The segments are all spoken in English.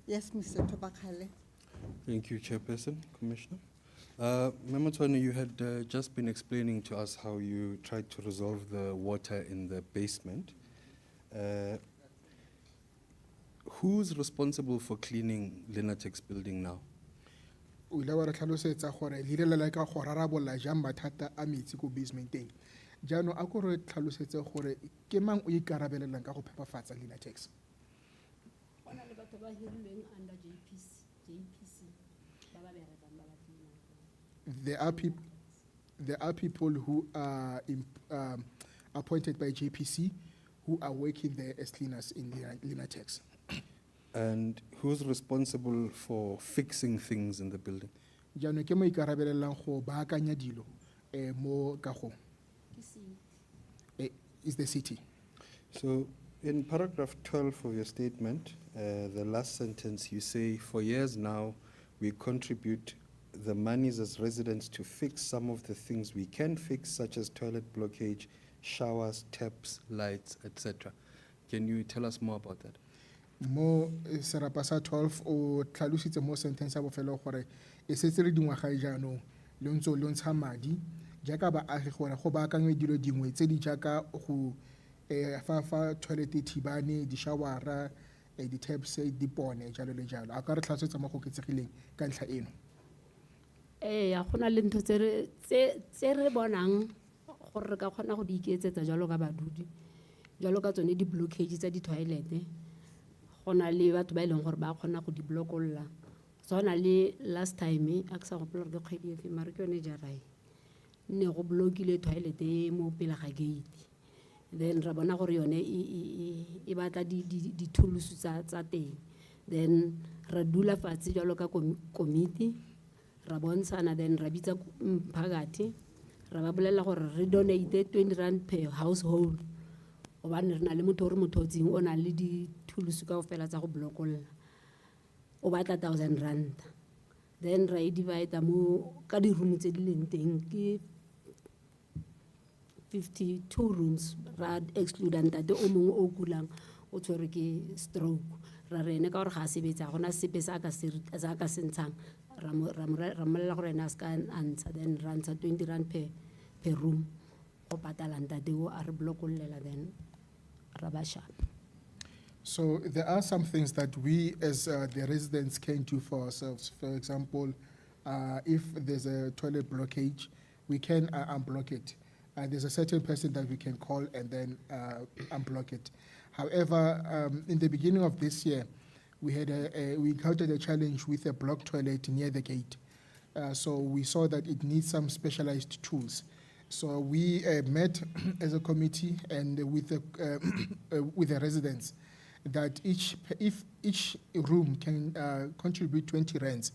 Yes, Mr. Tobakale. Thank you, Chairperson, Commissioner. Memotone, you had just been explaining to us how you tried to resolve the water in the basement. Who's responsible for cleaning Linatex building now? O ile wa re tlhalosetsa gore le ile la ka go rarabolla jang mathata a metsi ko basementeng. Jaanong a ko re tlhalosetse gore ke mang o ikarabelelang ka go phepafatsa Linatex. Ona le batho ba hirilweng under JPC ba ba berekang ba ba cleaning. There are people who are appointed by JPC who are working there as cleaners in Linatex. And who's responsible for fixing things in the building? Jaanong ke mo ikarabelelang go baakanya dilo mo kagong. Ke se- Is the city. So in paragraph 12 of your statement, the last sentence, you say, for years now, we contribute the monies as residents to fix some of the things we can fix, such as toilet blockage, showers, taps, lights, etc. Can you tell us more about that? Mo serapa sa 12 o tlhalositse mo sentence ya bofelo gore e setse re dingwaga jaanong le ntse lo ntsha madi jaaka baagi gore go baakangwe dilo dingwe tse di jaaka go fa toilet thibane di shawara di taps di pone jalo le jalo a ka re tlhatswetsa mo go ketsegileng ka ntlha eno. ya gona le ntho tse re bonang gore re ka kgona go di iketsetsa jalo ka badudi jalo ka tsone di blockage tsa di toilet gona le batho ba ileng gore ba kgona go di blockolla sona le last time a ke sa gopola gore ke kgwedi efe mare ke yone jarai ne go blockile toilet mo pele ga gate then ra bona gore yone e batla di tools tsa teng then ra dula fatshe jalo ka committee ra bontshana then ra bitsa mphakathi ra ba bolela gore re donate 20 rand per household obane re na le motho re mothotsing o na le di tools ka ofela tsa go blockolla o batla 1000 rand then ra divide mo ka di room tse di leng teng ke 52 rooms ra exclude ntate o mongwe o kulang o tshwere ke stroke ra rene ka gore ga sebetsa gona sepe sa ka se ntshang ra mmolella gore ena se ka answer then ra ntsha 20 rand per room go patala ntate o a re blockollela then ra ba sharp. So there are some things that we as the residents can do for ourselves. For example, if there's a toilet blockage, we can unblock it. There's a certain person that we can call and then unblock it. However, in the beginning of this year, we encountered a challenge with a blocked toilet near the gate. So we saw that it needs some specialized tools. So we met as a committee and with the residents that if each room can contribute 20 rands,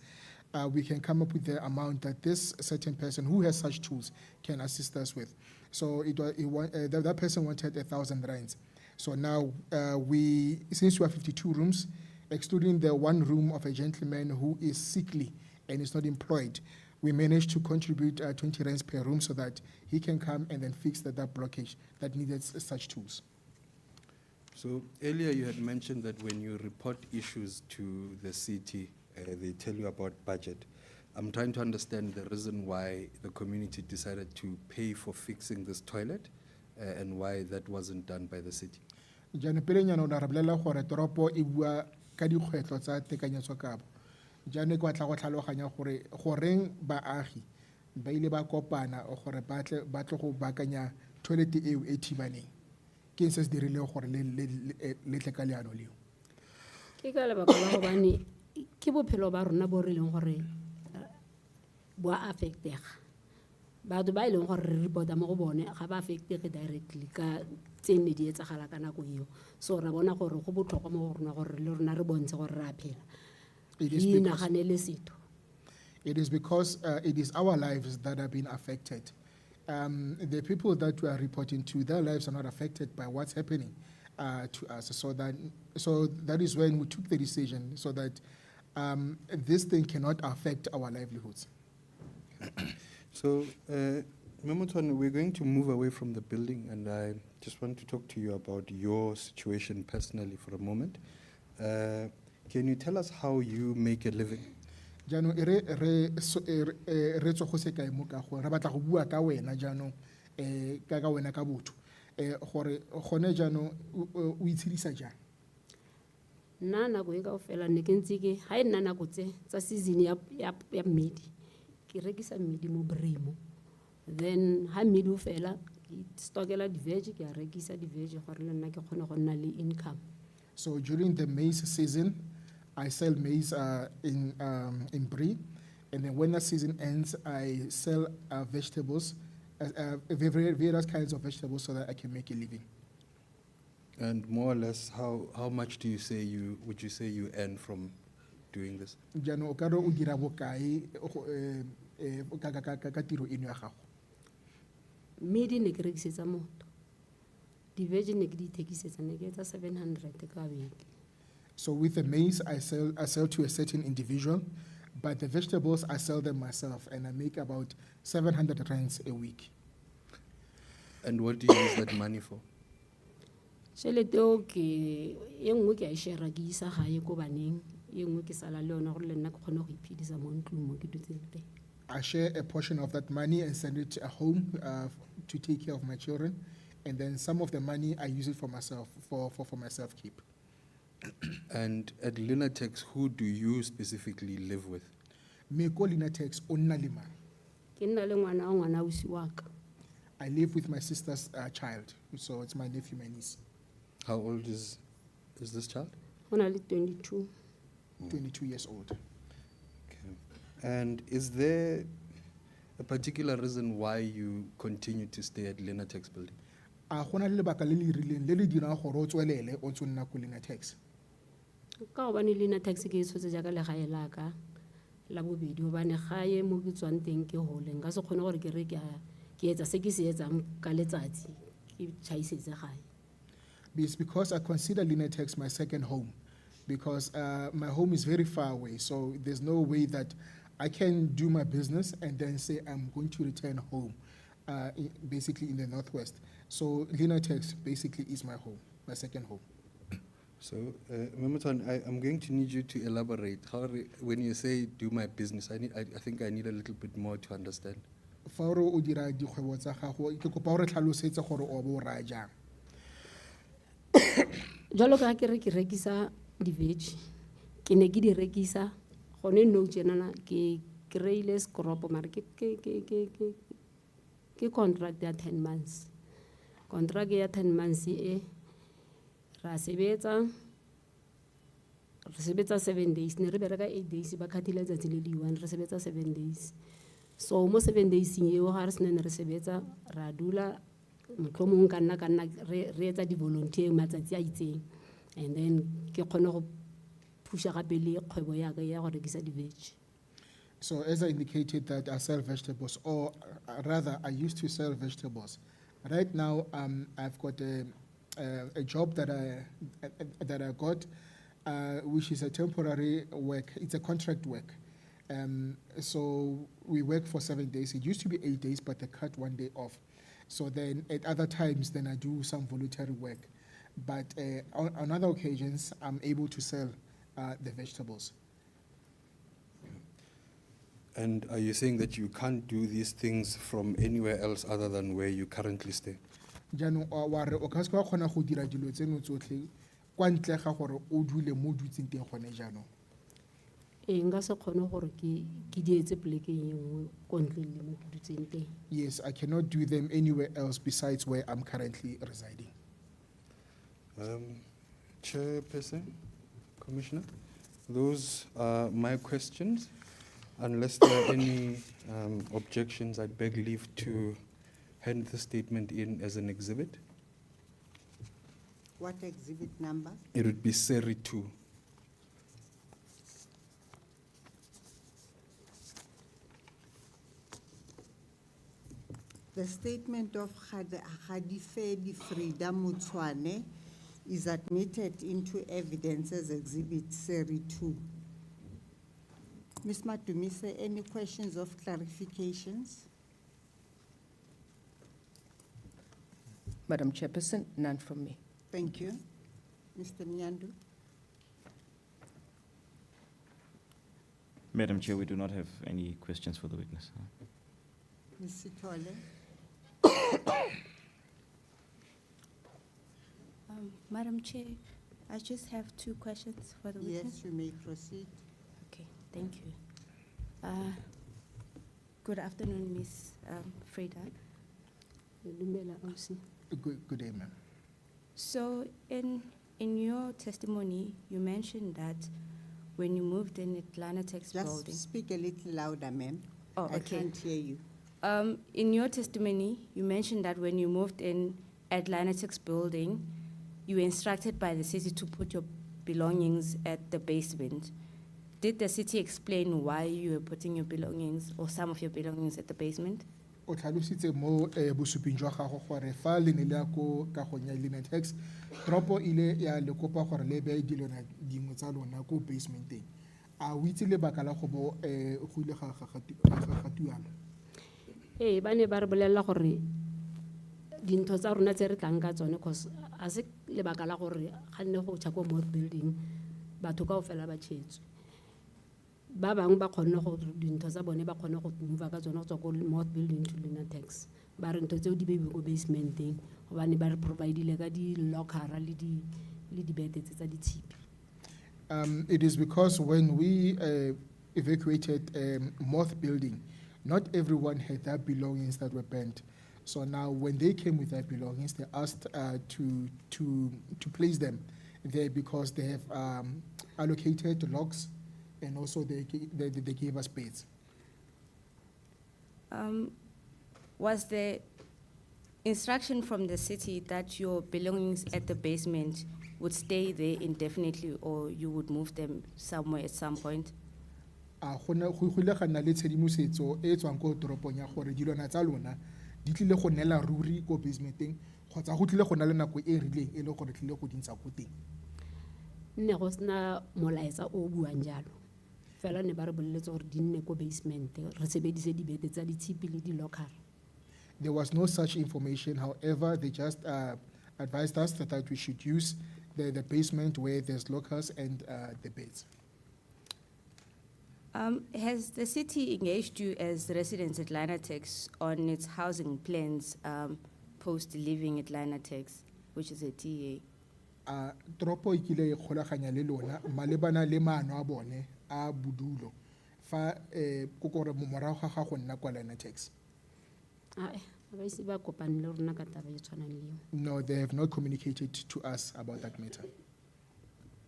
we can come up with the amount that this certain person who has such tools can assist us with. So that person wanted 1,000 rands. So now since we have 52 rooms, excluding the one room of a gentleman who is sickly and is not employed, we managed to contribute 20 rands per room so that he can come and then fix that blockage that needed such tools. So earlier you had mentioned that when you report issues to the city, they tell you about budget. I'm trying to understand the reason why the community decided to pay for fixing this toilet and why that wasn't done by the city. Jane pele nyana o na re bolela gore toropo e bua ka dikgwetlho tsa tekanyetsokabo. Jane kwa tla go tlhaloganya gore goreng baagi ba ile ba kopana gore ba tle go baakanya toilet eo e thibaneng. Ke se se dirile gore le tle ka leano leo. Ke ka lebaka la gobane ke bophelo ba rona bo re leng gore bo a affectega batho ba ileng gore re reporta mo go bone ga ba affectege directly ka tsene di etsagala ka nako eo so ra bona gore go botlhokwa mo go rona gore le rona re bontshe gore re a phela di naganele setho. It is because it is our lives that have been affected. The people that we are reporting to, their lives are not affected by what's happening to us. So that is when we took the decision so that this thing cannot affect our livelihoods. So, Memotone, we're going to move away from the building, and I just want to talk to you about your situation personally for a moment. Can you tell us how you make a living? jaanong re tswa go se kae mo ka gore re batla go bua ka wena jaanong ka wena ka botho gore gone jaanong o itshedisa jang. nna nako e kaofela ne ke ntse ke ha e nna nako tsa season ya mmidi ke rekisa mmidi mo Brimo, then ha mmidi o fela ke stockela di-veg ke a rekisa di-veg gore le nna ke kgone go nna le income. So during the maize season, I sell maize in Brie, and then when the season ends, I sell vegetables, various kinds of vegetables, so that I can make a living. And more or less, how much would you say you earn from doing this? Jaanong o ka re o dira bokae ka tiro eno ya gago? Mmidi ne ke rekisetsa motho, di-veg ne ke di thekisetsa ne ke etsa 700 ka beke. So with the maize, I sell to a certain individual, but the vegetables, I sell them myself, and I make about 700 rands a week. And what do you use that money for? Tšhelete eo e nngwe ke a e share-a ke isa gae ko baneng, e nngwe ke sala le yona gore le nna ke kgone go iphedisa mo ntlong mo ke dutseng teng. I share a portion of that money and send it home to take care of my children, and then some of the money I use it for myself, for myself keep. And at Linatex, who do you specifically live with? Me ko Linatex o nna le mang? Ke nna le ngwana ausi wa ka. I live with my sister's child, so it's my nephew, my niece. How old is this child? Go na le 22. 22 years old. Okay. And is there a particular reason why you continue to stay at Linatex building? A gona le lebaka le le rileng le le dirang gore o tswelele o ntse o nna ko Linatex. Ka gobane Linatex ke e tshotse jaaka legae la ka la bobedi gobane gae mo ke tswang teng ke hole nka se kgone gore ke re ke etsa se ke se etsang ka letsatsi ke tšhaisetse gae. It's because I consider Linatex my second home, because my home is very far away, so there's no way that I can do my business and then say I'm going to return home, basically in the Northwest. So Linatex basically is my home, my second home. So, Memoton, I'm going to need you to elaborate. When you say do my business, I think I need a little bit more to understand. Fa o dira dikgwebo tsa gago ke kopa o re tlhalosetse gore o bo raya jang. Jalo ka ke re ke rekisa di-veg ke ne ke di rekisa gone nou tjenana ke kry-ile sekoropo mare ke contract ya 10 months. Contract ya 10 months e ra sebetsa 7 days ne re bereka 8 days ba khathile letsatsi le di 1 re sebetsa 7 days. So mo 7 days eo ga re sene re sebetsa ra dula motlhomong ka nna re etsa di-volunteer matsatsi a itseng, and then ke kgone go pusha gape le kgwebo ya ka ya go rekisa di-veg. So as I indicated that I sell vegetables, or rather I used to sell vegetables. Right now I've got a job that I got, which is a temporary work. It's a contract work. So we work for 7 days. It used to be 8 days, but they cut 1 day off. So then at other times, then I do some voluntary work. But on other occasions, I'm able to sell the vegetables. And are you saying that you can't do these things from anywhere else other than where you currently stay? Jaanong wa re o ka se ka kgona go dira dilo tseno tsotlhe kwa ntle ga gore o dule mo dutseng teng gone jaanong? Nka se kgone gore ke di etse poleke e nngwe ko ntle le mo ke dutseng teng. Yes, I cannot do them anywhere else besides where I'm currently residing. Chairperson, Commissioner, those are my questions. Unless there are any objections, I beg leave to hand the statement in as an exhibit. What exhibit number? It would be Seri 2. The statement of Khadifedi Frida Mutwane is admitted into evidence as exhibit Seri 2. Ms. Matumise, any questions of clarifications? Madam Chairperson, none from me. Thank you. Mr. Nyandu? Madam Chair, we do not have any questions for the witness. Ms. Sithole? Madam Chair, I just have 2 questions for the witness. Yes, you may proceed. Okay, thank you. Good afternoon, Ms. Freda. Dumela, ausi. Good day, ma'am. So in your testimony, you mentioned that when you moved in Atlanta Tex building. Just speak a little louder, ma'am. Oh, I okay. can't hear you. In your testimony, you mentioned that when you moved in Atlanta Tex building, you were instructed by the city to put your belongings at the basement. Did the city explain why you were putting your belongings or some of your belongings at the basement? O tlhalositse mo bosuping jwa gago gore fa le ne le ya ko kagong ya Linetex, tropo ile ya le kopa gore le beye dilwana dingwe tsa lona ko basementeng. A o itse lebaka la go bo go ile ga tuana? Ee, ba ne ba re bolelela gore dintho tsa rona tse re tlang ka tsone, cause a se lebaka la gore ga nne go tšha ko moth building batho kaofela ba tšhetswe. Ba bangwe ba kgonne go dintho tsa bone ba kgonne go move ka tsone go tswa ko moth building to Linetex. Ba re ntho tseo di beiwe ko basementeng gobane ba re providile ka di-lockera le dibete tse tsa ditshipi. It is because when we evacuated Moth building, not everyone had their belongings that were burnt. So now when they came with their belongings, they asked to place them there because they have allocated locks and also they gave us beds. Was the instruction from the city that your belongings at the basement would stay there indefinitely or you would move them somewhere at some point? Go ile ga nna le tshedimosetso e tswang ko toropong ya gore dilwana tsa lona di tlile go nela ruri ko basementeng kgotsa go tlile go na le nako e rileng e le gore tlile go dintsha ko teng. Nne go sena molaetsa o buang jalo. Fela ne ba re boleletse gore di nne ko basement re sebedise dibete tsa ditshipi le di-lockera. There was no such information. However, they just advised us that we should use the basement where there's lockers and the beds. Has the city engaged you as residents at Linetex on its housing plans post leaving at Linetex, which is a TA? Tropo ikile ikgolaganya le lona malebana le maano a bone a bodulo fa ko gore morago ga gago nna kwa Linetex. Ba ise ba kopane le rona ka taba e tshwanang le eo. No, they have not communicated to us about that matter.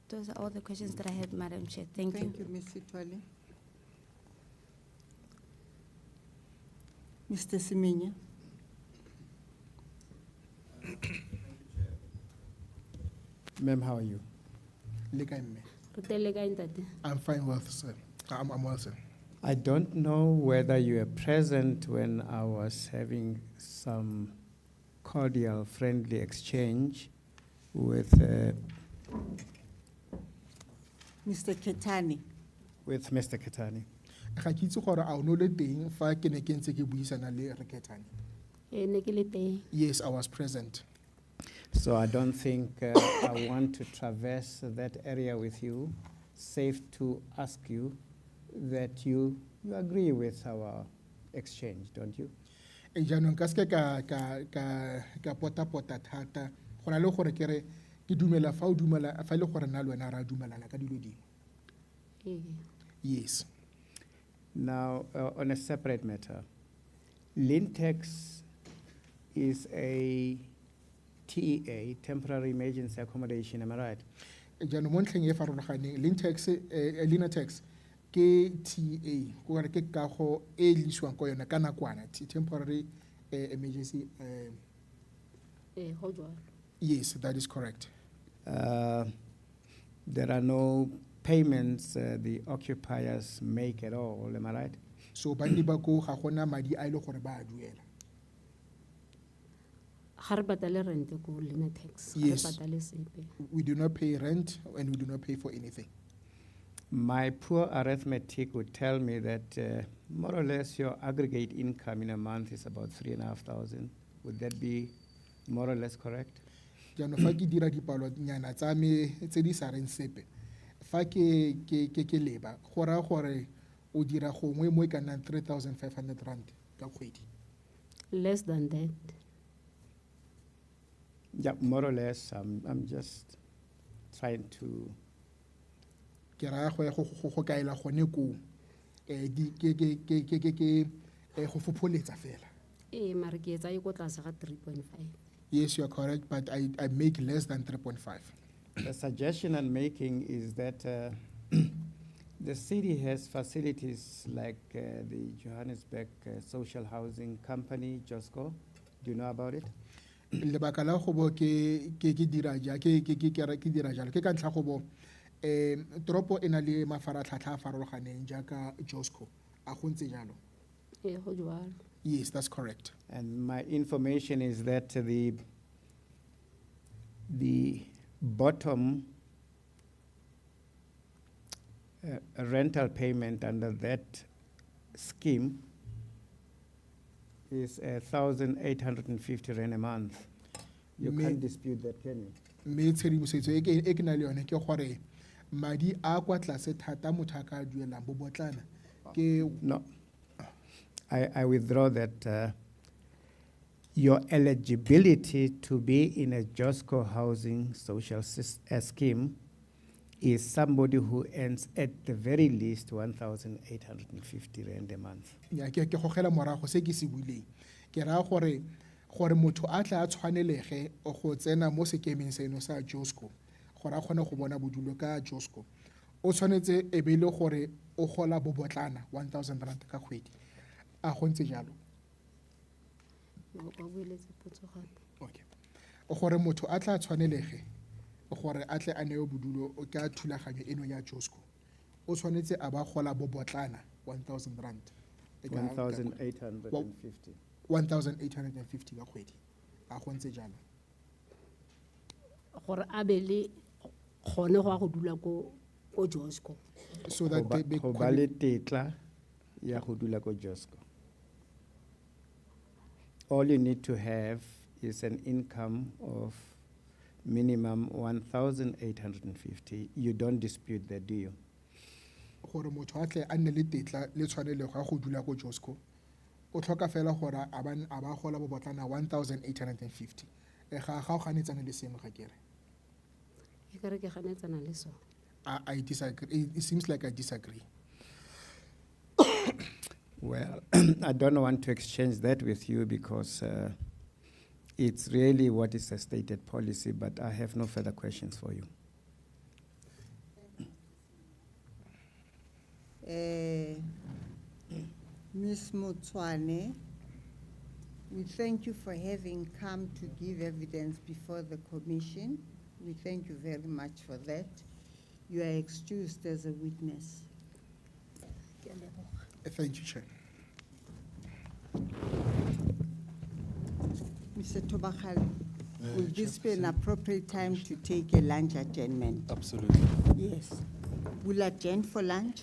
Those are all the questions that I had, Madam Chair. Thank you. Thank you, Ms. Sithole. Mr. Siminya? Ma'am, how are you? Le kae mme? Re tele kae ntate? I'm fine, well, sir. I'm well, sir. I don't know whether you were present when I was having some cordial, friendly exchange with Mr. Ketani? Mr. Ketani. Ga ke itse gore a o no le teng fa ke ne ke ntse ke buisana le Reketane. Ee, ne ke le teng. Yes, I was present. So I don't think I want to traverse that area with you. Safe to ask you that you agree with our exchange, don't you? E jaanong ka seke ka pota thata go na le gore ke re ke dumela fa o dumela fa le gore na le wena ra dumelana ka dilo dingwe. Ee. Yes. Now, on a separate matter, Lintex is a TEA, temporary emergency accommodation, am I right? Jaanong mo ntlheng e farologaneng Linetex ke TA go re ke kago e lisiwang ko yona ka nakwana temporary emergency. Ee, go jwalo. Yes, that is correct. There are no payments the occupiers make at all, am I right? So bandi ba ko ga gona madi a ile gore ba a duela. Ga re patale rente ko Linetex, ga re Yes. patale sepe. We do not pay rent and we do not pay for anything. My poor arithmetic would tell me that more or less your aggregate income in a month is about 3,500. Would that be more or less correct? Jaanong fa ke dira dipalo nyana tsa me tse di sa reng sepe fa ke leba go raya gore o dira gongwe mo e ka nnang 3,500 rand ka kgwedi. Less than that. Yeah, more or less, I'm just trying to, Ke raya go ya go kaela gone koo. Ke go fopholetsa fela. Eh, mare ke etsa e ko tlase ga 3.5. Yes, you are correct, but I make less than 3.5. the suggestion I'm making is that the city has facilities like the Johannesburg Social Housing Company, JOSCO. Do you know about it? Lebaka la go bo ke dira ja ke dira jalo ke ka ntlha go bo tropo ena le mafaratlhatlha a farologaneng jaaka Josco a go ntse jalo. Eh, go jwalo. Yes, that's correct. And my information is that the bottom rental payment under that scheme is 1,850 rand a month. You Me- can't dispute that, can you? Mme tshedimosetso e ke na le yone ke gore madi a kwa tlase thata motho a ka duelang bo botlana ke No. I withdraw that your eligibility to be in a JOSCO housing social scheme is somebody who earns at the very least 1,850 rand a month. ya ke gogela morago se ke se buileng ke raya gore motho a tla a tshwanelege go tsena mo sekemeng seno sa Josco gore a kgone go bona bodulo ka Josco o tshwanetse e be le gore o gola bo botlana 1,000 rand ka kgwedi a go ntse jalo. Ba boeletse potso gape. Okay. Gore motho a tla tshwanelege gore a tle a newe bodulo ka thulaganyo eno ya Josco o tshwanetse a ba gola bo botlana 1,000 rand. 1,850. 1,850 ka kgwedi a go ntse jalo. Gore a be le gone go a go dula ko JOSCO. So that they be Go ba le tetla ya go dula ko JOSCO. All you need to have is an income of minimum 1,850. You don't dispute that, do you? gore motho a tle a nne le tetla le tshwanelego ya go dula ko Josco o tlhoka fela gore a ba gola bo botlana 1,850 ga o ganetsana le sengwe ga kere. Ke kare ke ganetsana le sone. I disagree. It seems like I disagree. Well, I don't want to exchange that with you because it's really what is a stated policy, but I have no further questions for you. Ms. Motswane, we thank you for having come to give evidence before the commission. We thank you very much for that. You are excused as a witness. Thank you, Chair. Mr. Tobakal, will this be an appropriate time to take a lunch adjournment? Absolutely. Yes. We'll adjourn for lunch.